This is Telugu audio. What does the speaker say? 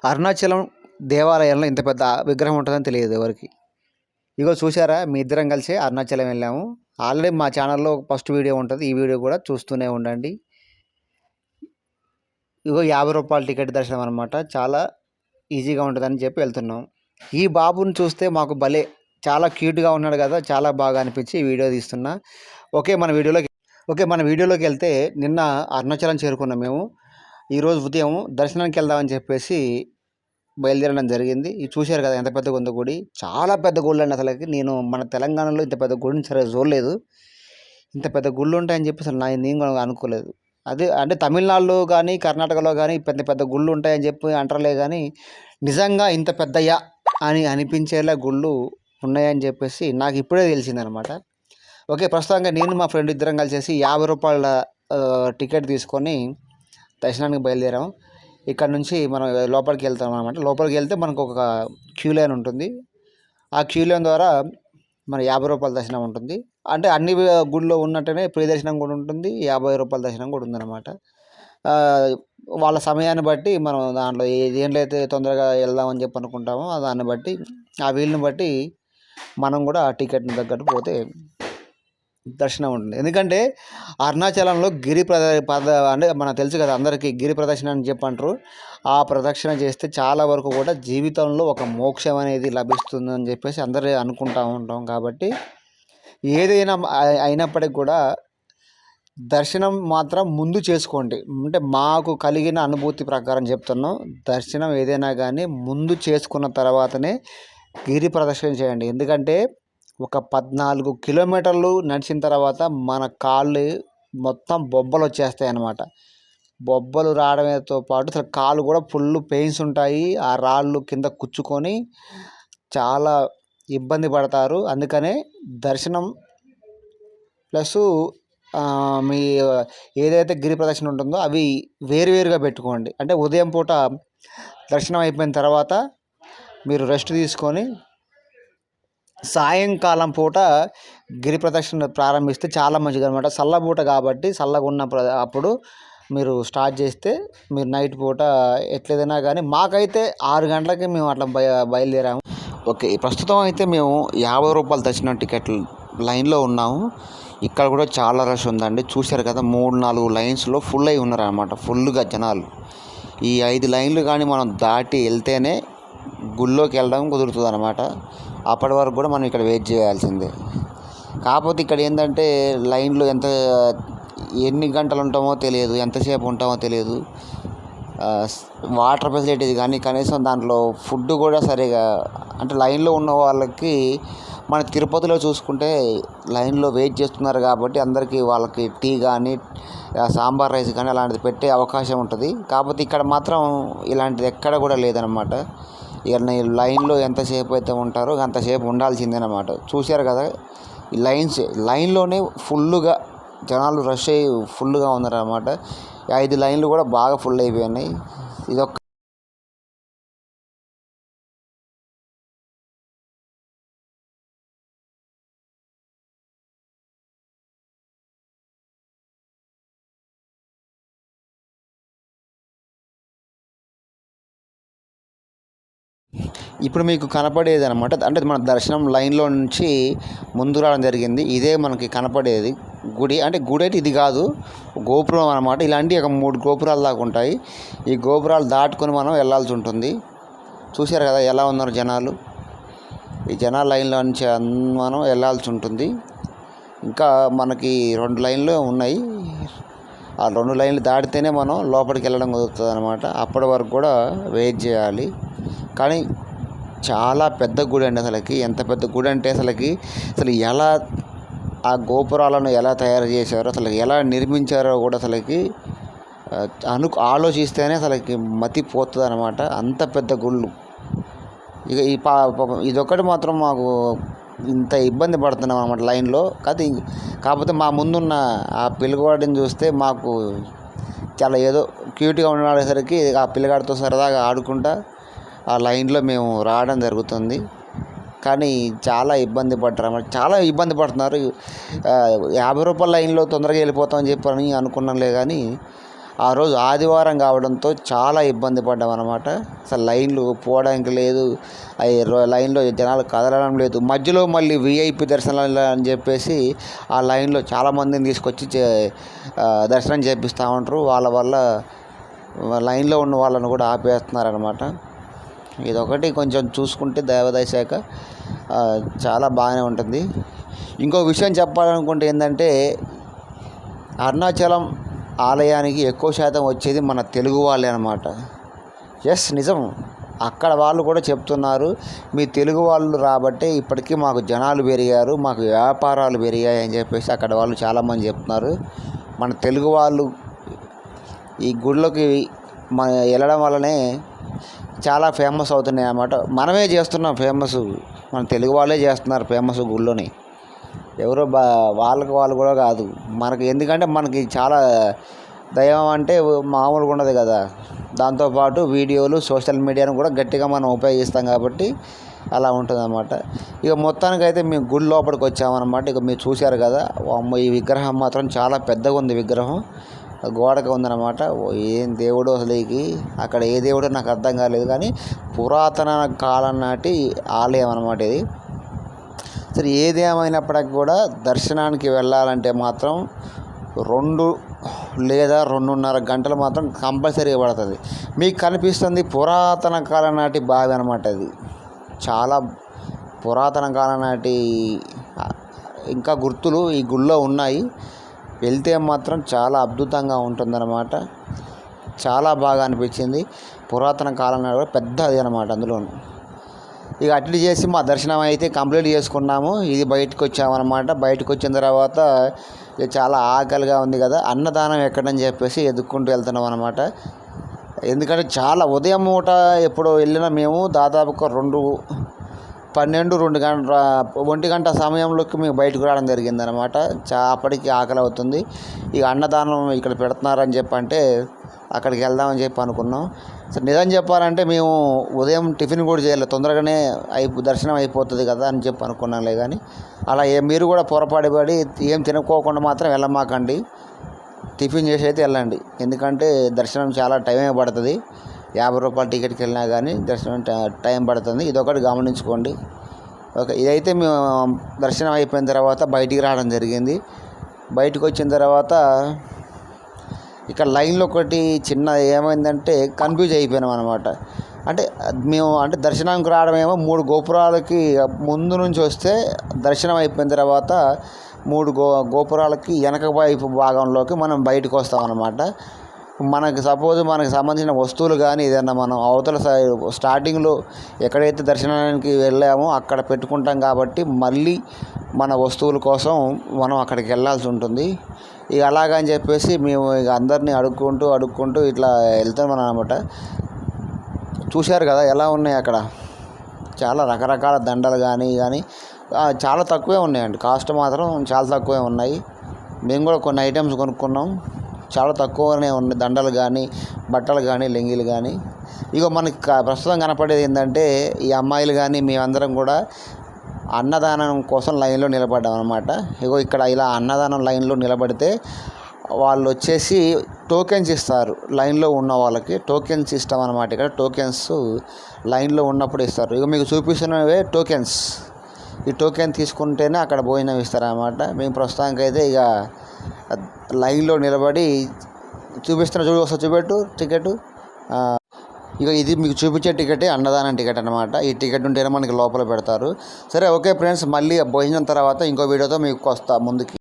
అరుణాచలం దేవాలయంలో ఇంత పెద్ద విగ్రహం ఉంటుందని తెలియదు ఎవరికి. ఇగో చూసారా, మీ ఇద్దరం కలిసి అరుణాచలం వెళ్ళాము. ఆల్రెడీ మా ఛానల్లో ఫస్ట్ వీడియో ఉంటుంది, ఈ వీడియో కూడా చూస్తూనే ఉండండి. ఇగో 50 రూపాయల టికెట్ దర్శనం అనమాట. చాలా ఈజీగా ఉంటుందని చెప్పి వెళ్తున్నాం. ఈ బాబుని చూస్తే మాకు భలే చాలా క్యూట్గా ఉన్నాడు కదా, చాలా బాగా అనిపించి ఈ వీడియో తీస్తున్నా. మన వీడియోలోకి వెళ్తే నిన్న అరుణాచలం చేరుకున్నాం మేము. ఈరోజు ఉదయం దర్శనానికి వెళ్దామని చెప్పేసి బయలుదేరడం జరిగింది. ఇది చూశారు కదా ఎంత పెద్ద ఉందో గుడి. చాలా పెద్ద గుళ్ళు అండి. అసలుకి నేను మన తెలంగాణలో ఇంత పెద్ద గుడిని సరే చూడలేదు. ఇంత పెద్ద గుళ్ళు ఉంటాయని చెప్పి అసలు నేను కూడా అనుకోలేదు. అదే అంటే తమిళనాడులో కానీ కర్ణాటకలో కానీ పెద్ద పెద్ద గుళ్ళు ఉంటాయని చెప్పి అంటారులే, కానీ నిజంగా ఇంత పెద్దయ్యా అని అనిపించేలా గుళ్ళు ఉన్నాయని చెప్పేసి నాకు ఇప్పుడే తెలిసిందనమాట. ఓకే, ప్రస్తుతంగా నేను మా ఫ్రెండ్ ఇద్దరం కలిసేసి 50 రూపాయల టికెట్ తీసుకొని దర్శనానికి బయలుదేరాం. ఇక్కడ నుంచి మనం లోపలికి వెళ్తాం అనమాట. లోపలికి వెళ్తే మనకు ఒక క్యూ లైన్ ఉంటుంది. ఆ క్యూ లైన్ ద్వారా మన 50 రూపాయల దర్శనం ఉంటుంది. అంటే అన్ని గుడిలో ఉన్నట్టునే ఫ్రీ దర్శనం కూడా ఉంటుంది, 50 రూపాయల దర్శనం కూడా ఉందన్నమాట. వాళ్ళ సమయాన్ని బట్టి మనం దాంట్లో దేంట్లో అయితే తొందరగా వెళ్దామని చెప్పి అనుకుంటామో దాన్ని బట్టి, ఆ వీలుని బట్టి మనం కూడా ఆ టికెట్ని తగ్గట్టు పోతే దర్శనం ఉంటుంది. ఎందుకంటే అరుణాచలంలో అంటే మనకు తెలుసు కదా అందరికీ, గిరి ప్రదక్షిణ అని చెప్పి అంటారు. ఆ ప్రదక్షిణ చేస్తే చాలా వరకు కూడా జీవితంలో ఒక మోక్షం అనేది లభిస్తుందని చెప్పేసి అందరూ అనుకుంటూ ఉంటాం. కాబట్టి ఏదైనా అయినప్పటికీ కూడా దర్శనం మాత్రం ముందు చేసుకోండి. అంటే మాకు కలిగిన అనుభూతి ప్రకారం చెప్తున్నాం, దర్శనం ఏదైనా కానీ ముందు చేసుకున్న తర్వాతనే గిరి ప్రదక్షిణ చేయండి. ఎందుకంటే ఒక 14 కిలోమీటర్లు నడిచిన తర్వాత మన కాళ్ళు మొత్తం బొబ్బలు వచ్చేస్తాయి అన్నమాట. బొబ్బలు రావడంతో పాటు అసలు కాళ్ళు కూడా ఫుల్ పెయిన్స్ ఉంటాయి. ఆ రాళ్ళు కింద కుచ్చుకొని చాలా ఇబ్బంది పడతారు. అందుకనే దర్శనం ప్లస్ మీ ఏదైతే గిరి ప్రదక్షిణ ఉంటుందో అవి వేరువేరుగా పెట్టుకోండి. అంటే ఉదయం పూట దర్శనం అయిపోయిన తర్వాత మీరు రెస్ట్ తీసుకొని సాయంకాలం పూట గిరి ప్రదక్షిణ ప్రారంభిస్తే చాలా మంచిది అనమాట. చల్లబూట కాబట్టి చల్లగా ఉన్న అప్పుడు మీరు స్టార్ట్ చేస్తే మీరు నైట్ పూట ఎట్లేదైనా కానీ, మాకైతే 6 గంటలకి మేము అట్లా బయలుదేరాము. ఓకే, ప్రస్తుతం అయితే మేము 50 రూపాయల దర్శనం టికెట్లు లైన్లో ఉన్నాము. ఇక్కడ కూడా చాలా రష్ ఉందండి. చూశారు కదా, 3-4 లైన్స్లో ఫుల్ అయి ఉన్నారు అనమాట. ఫుల్గా జనాలు. ఈ 5 లైన్లు కానీ మనం దాటి వెళ్తేనే గుళ్ళోకి వెళ్ళడం కుదురుతుంది అనమాట. అప్పటి వరకు కూడా మనం ఇక్కడ వెయిట్ చేయాల్సిందే. కాకపోతే ఇక్కడ ఏంటంటే లైన్లో ఎన్ని గంటలు ఉంటామో తెలియదు, ఎంతసేపు ఉంటామో తెలియదు. వాటర్ ఫెసిలిటీస్ కానీ కనీసం దాంట్లో ఫుడ్ కూడా సరిగా, అంటే లైన్లో ఉన్న వాళ్ళకి మన తిరుపతిలో చూసుకుంటే లైన్లో వెయిట్ చేస్తున్నారు కాబట్టి అందరికీ వాళ్ళకి టీ కానీ సాంబార్ రైస్ కానీ అలాంటిది పెట్టే అవకాశం ఉంటుంది. కాకపోతే ఇక్కడ మాత్రం ఇలాంటిది ఎక్కడ కూడా లేదనమాట. ఇక లైన్లో ఎంతసేపు అయితే ఉంటారో అంతసేపు ఉండాల్సిందేనమాట. చూశారు కదా, ఈ లైన్లోనే ఫుల్గా జనాలు రష్ అయ్యి ఫుల్గా ఉన్నారన్నమాట. 5 లైన్లు కూడా బాగా ఫుల్ అయిపోయినాయి. ఇదొక ఇప్పుడు మీకు కనపడేది అనమాట. అంటే మన దర్శనం లైన్లో నుంచి ముందు రావడం జరిగింది. ఇదే మనకి కనపడేది గుడి. అంటే గుడి అయితే ఇది కాదు, గోపురం అనమాట. ఇలాంటి ఒక 3 గోపురాలు దాకా ఉంటాయి. ఈ గోపురాలు దాటుకొని మనం వెళ్ళాల్సి ఉంటుంది. చూశారు కదా ఎలా ఉన్నారు జనాలు. ఈ జనాల లైన్లో నుంచి మనం వెళ్ళాల్సి ఉంటుంది. ఇంకా మనకి 2 లైన్లు ఉన్నాయి. ఆ 2 లైన్లు దాటితేనే మనం లోపలికి వెళ్ళడం కుదురుతుంది అనమాట. అప్పటి వరకు కూడా వెయిట్ చేయాలి. కానీ చాలా పెద్ద గుడి అండి. అసలుకి ఎంత పెద్ద గుడి అంటే అసలు ఎలా ఆ గోపురాలను ఎలా తయారు చేశారో, అసలు ఎలా నిర్మించారో కూడా అసలుకి ఆలోచిస్తేనే అసలుకి మతిపోతుంది అనమాట. అంత పెద్ద గుళ్ళు. ఇక ఇదొక్కటి మాత్రం మాకు ఇంత ఇబ్బంది పడుతున్నాం అనమాట లైన్లో. కాకపోతే మా ముందున్న ఆ పిల్లగాడిని చూస్తే మాకు చాలా ఏదో క్యూట్గా ఉండేసరికి ఆ పిల్లగాడితో సరదాగా ఆడుకుంటా ఆ లైన్లో మేము రావడం జరుగుతుంది. కానీ చాలా ఇబ్బంది పడుతున్నారు. 50 రూపాయల లైన్లో తొందరగా వెళ్ళిపోతామని చెప్పని అనుకున్నాంలే, కానీ ఆ రోజు ఆదివారం కావడంతో చాలా ఇబ్బంది పడ్డామన్నమాట. అసలు లైన్లు పోవడానికి లేదు, లైన్లో జనాలు కదలడం లేదు. మధ్యలో మళ్ళీ విఐపి దర్శనాలు అని చెప్పేసి ఆ లైన్లో చాలామందిని తీసుకొచ్చి దర్శనం చేపిస్తూ ఉంటారు. వాళ్ళ వల్ల లైన్లో ఉన్న వాళ్ళను కూడా ఆపేస్తున్నారనమాట. ఇదొకటి కొంచెం చూసుకుంటే దేవాదాయ శాఖ చాలా బాగానే ఉంటుంది. ఇంకో విషయం చెప్పాలనుకుంటే ఏంటంటే, అరుణాచలం ఆలయానికి ఎక్కువ శాతం వచ్చేది మన తెలుగు వాళ్ళే అనమాట. ఎస్, నిజం. అక్కడ వాళ్ళు కూడా చెప్తున్నారు, మీ తెలుగు వాళ్ళు రాబట్టే ఇప్పటికీ మాకు జనాలు పెరిగారు, మాకు వ్యాపారాలు పెరిగాయి అని చెప్పేసి అక్కడ వాళ్ళు చాలామంది చెప్తున్నారు. మన తెలుగు వాళ్ళు ఈ గుళ్ళకి వెళ్ళడం వల్లనే చాలా ఫేమస్ అవుతున్నాయి అన్నమాట. మనమే చేస్తున్నాం ఫేమస్, మన తెలుగు వాళ్ళే చేస్తున్నారు ఫేమస్ గుళ్ళోని. ఎవరో వాళ్ళు కూడా కాదు మనకి. ఎందుకంటే మనకి చాలా దైవం అంటే మామూలుగా ఉండదు కదా. దాంతోపాటు వీడియోలు, సోషల్ మీడియాను కూడా గట్టిగా మనం ఉపయోగిస్తాం కాబట్టి అలా ఉంటుందన్నమాట. ఇక మొత్తానికైతే మేము గుడి లోపలికి వచ్చామన్నమాట. ఇక మీరు చూశారు కదా, ఈ విగ్రహం మాత్రం చాలా పెద్దగా ఉంది. విగ్రహం గోడకు ఉందన్నమాట. ఏం దేవుడు అసలు, అక్కడ ఏ దేవుడో నాకు అర్థం కాలేదు, కానీ పురాతన కాలం నాటి ఆలయం అన్నమాట ఇది. సరే, ఏది ఏమైనప్పటికీ కూడా దర్శనానికి వెళ్ళాలంటే మాత్రం 2 లేదా 2.5 గంటలు మాత్రం కంపల్సరీగా పడుతుంది. మీకు కనిపిస్తుంది పురాతన కాలం నాటి బావి అనమాట. ఇది చాలా పురాతన కాలం నాటి ఇంకా గుర్తులు ఈ గుళ్ళో ఉన్నాయి. వెళ్తే మాత్రం చాలా అద్భుతంగా ఉంటుందన్నమాట. చాలా బాగా అనిపించింది. పురాతన కాలం నాటి పెద్ద అది అనమాట. అందులో ఇక అట్లా చేసి మా దర్శనం అయితే కంప్లీట్ చేసుకున్నాము. ఇది బయటకు వచ్చామన్నమాట. బయటకు వచ్చిన తర్వాత ఇక చాలా ఆకలిగా ఉంది కదా, అన్నదానం ఎక్కడని చెప్పేసి ఎదుక్కుంటూ వెళ్తున్నాం అనమాట. ఎందుకంటే చాలా ఉదయం పూట ఎప్పుడు వెళ్ళినా మేము దాదాపుగా 1 గంట సమయంలోకి మేము బయటకు రావడం జరిగిందనమాట. అప్పటికి ఆకలి అవుతుంది. ఇక అన్నదానం ఇక్కడ పెడుతున్నారని చెప్పంటే అక్కడికి వెళ్దామని చెప్పి అనుకున్నాం. సో నిజం చెప్పాలంటే మేము ఉదయం టిఫిన్ కూడా చేయలేదు, తొందరగానే దర్శనం అయిపోతుంది కదా అని చెప్పి అనుకున్నాంలే. కానీ అలా మీరు కూడా పొరపాటుపడి ఏం తినుకోకుండా మాత్రం వెళ్ళమాకండి. టిఫిన్ చేసి అయితే వెళ్ళండి. ఎందుకంటే దర్శనం చాలా టైమే పడుతుంది. 50 రూపాయల టికెట్కి వెళ్ళినా కానీ దర్శనం టైం పడుతుంది. ఇదొకటి గమనించుకోండి. ఓకే, ఇదైతే మేము దర్శనం అయిపోయిన తర్వాత బయటికి రావడం జరిగింది. బయటకు వచ్చిన తర్వాత ఇక్కడ లైన్లో ఒకటి చిన్న ఏమైందంటే కన్ఫ్యూజ్ అయిపోయినాం అనమాట. మేము దర్శనానికి రావడం ఏమో 3 గోపురాలకి ముందు నుంచి వస్తే, దర్శనం అయిపోయిన తర్వాత 3 గోపురాలకి వెనక వైపు భాగంలోకి మనం బయటకు వస్తామన్నమాట. మనకు సంబంధించిన వస్తువులు కానీ ఏదైనా మనం అవతల స్టార్టింగ్లో ఎక్కడైతే దర్శనానికి వెళ్ళామో అక్కడ పెట్టుకుంటాం కాబట్టి మళ్ళీ మన వస్తువుల కోసం మనం అక్కడికి వెళ్ళాల్సి ఉంటుంది. ఇక అలాగని చెప్పేసి మేము ఇక అందరినీ అడుక్కుంటూ ఇట్లా వెళ్తామని అనమాట. చూశారు కదా ఎలా ఉన్నాయి అక్కడ. చాలా రకరకాల దండలు కానీ చాలా తక్కువే ఉన్నాయండి. కాస్ట్ మాత్రం చాలా తక్కువే ఉన్నాయి. మేము కూడా కొన్ని ఐటమ్స్ కొనుక్కున్నాం. చాలా తక్కువనే ఉన్నాయి దండలు కానీ, బట్టలు కానీ, లింగీలు కానీ. ఇక మనకి ప్రస్తుతం కనపడేది ఏంటంటే, ఈ అమ్మాయిలు కానీ మేమందరం కూడా అన్నదానం కోసం లైన్లో నిలబడ్డాం అనమాట. ఇక్కడ ఇలా అన్నదానం లైన్లో నిలబడితే వాళ్ళు వచ్చేసి టోకెన్స్ ఇస్తారు. లైన్లో ఉన్న వాళ్ళకి టోకెన్స్ ఇస్తాం అనమాట. ఇక్కడ టోకెన్స్ లైన్లో ఉన్నప్పుడు ఇస్తారు. ఇక మీకు చూపిస్తున్నవే టోకెన్స్. ఈ టోకెన్ తీసుకుంటేనే అక్కడ భోజనం ఇస్తారన్నమాట. మేము ప్రస్తుతానికైతే ఇక లైన్లో నిలబడి చూపెట్టు టికెట్. ఇక ఇది మీకు చూపించే టికెటే అన్నదానం టికెట్ అనమాట. ఈ టికెట్ ఉంటేనే మనకి లోపల పెడతారు. సరే, ఓకే ఫ్రెండ్స్, మళ్ళీ భోజనం తర్వాత ఇంకో వీడియోతో మీకు వస్తా ముందుకి.